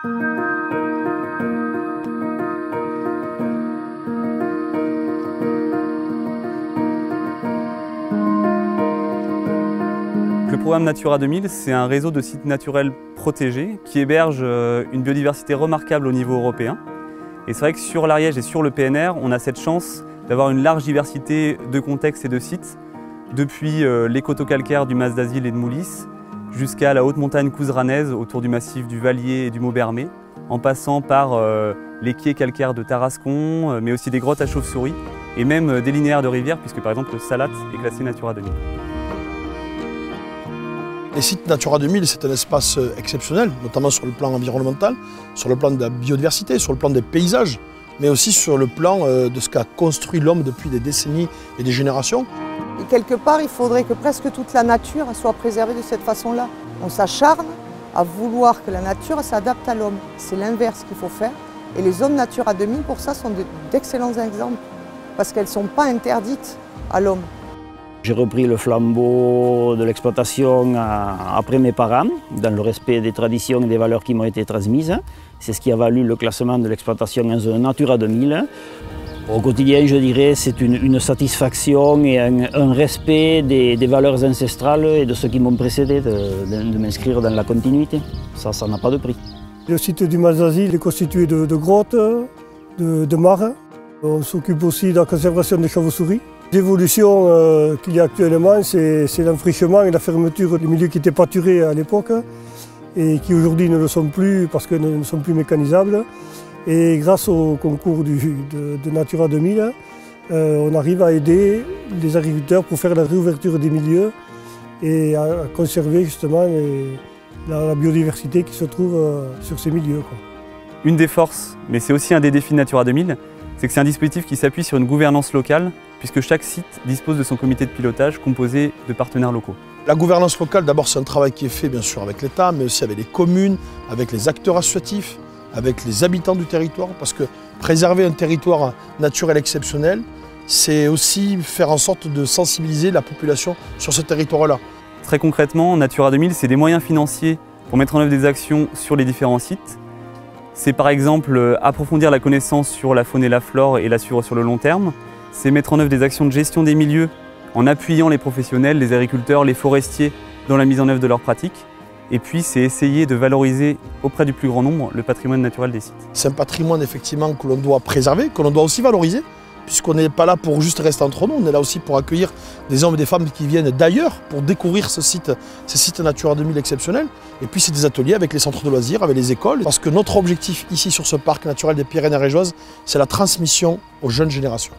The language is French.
Le programme Natura 2000, c'est un réseau de sites naturels protégés qui héberge une biodiversité remarquable au niveau européen. Et c'est vrai que sur l'Ariège et sur le PNR, on a cette chance d'avoir une large diversité de contextes et de sites, depuis les coteaux calcaires du Mas d'Azil et de Moulis, jusqu'à la haute montagne couzeranaise autour du massif du Vallier et du Maubermé, en passant par les quais calcaires de Tarascon, mais aussi des grottes à chauves-souris, et même des linéaires de rivières, puisque par exemple le Salat est classé Natura 2000. Les sites Natura 2000, c'est un espace exceptionnel, notamment sur le plan environnemental, sur le plan de la biodiversité, sur le plan des paysages, mais aussi sur le plan de ce qu'a construit l'homme depuis des décennies et des générations. Et quelque part, il faudrait que presque toute la nature soit préservée de cette façon-là. On s'acharne à vouloir que la nature s'adapte à l'homme. C'est l'inverse qu'il faut faire. Et les zones Natura 2000, pour ça, sont d'excellents exemples, parce qu'elles ne sont pas interdites à l'homme. J'ai repris le flambeau de l'exploitation après mes parents, dans le respect des traditions et des valeurs qui m'ont été transmises. C'est ce qui a valu le classement de l'exploitation en zone Natura 2000. Au quotidien, je dirais, c'est une satisfaction et un respect des valeurs ancestrales et de ceux qui m'ont précédé, de m'inscrire dans la continuité. Ça n'a pas de prix. Le site du Mas d'Azil est constitué de grottes, de mares. On s'occupe aussi de la conservation des chauves-souris. L'évolution qu'il y a actuellement, c'est l'enfrichement et la fermeture des milieux qui étaient pâturés à l'époque et qui aujourd'hui ne le sont plus parce qu'ils ne sont plus mécanisables. Et grâce au concours de Natura 2000, on arrive à aider les agriculteurs pour faire la réouverture des milieux et à conserver justement la biodiversité qui se trouve sur ces milieux. Une des forces, mais c'est aussi un des défis de Natura 2000, c'est que c'est un dispositif qui s'appuie sur une gouvernance locale, puisque chaque site dispose de son comité de pilotage composé de partenaires locaux. La gouvernance locale, d'abord, c'est un travail qui est fait bien sûr avec l'État, mais aussi avec les communes, avec les acteurs associatifs, avec les habitants du territoire, parce que préserver un territoire naturel exceptionnel, c'est aussi faire en sorte de sensibiliser la population sur ce territoire-là. Très concrètement, Natura 2000, c'est des moyens financiers pour mettre en œuvre des actions sur les différents sites. C'est par exemple approfondir la connaissance sur la faune et la flore et l'assurer sur le long terme. C'est mettre en œuvre des actions de gestion des milieux en appuyant les professionnels, les agriculteurs, les forestiers dans la mise en œuvre de leurs pratiques. Et puis c'est essayer de valoriser auprès du plus grand nombre le patrimoine naturel des sites. C'est un patrimoine effectivement que l'on doit préserver, que l'on doit aussi valoriser, puisqu'on n'est pas là pour juste rester entre nous, on est là aussi pour accueillir des hommes et des femmes qui viennent d'ailleurs pour découvrir ces sites Natura 2000 exceptionnels. Et puis c'est des ateliers avec les centres de loisirs, avec les écoles, parce que notre objectif ici sur ce parc naturel des Pyrénées ariégeoises, c'est la transmission aux jeunes générations.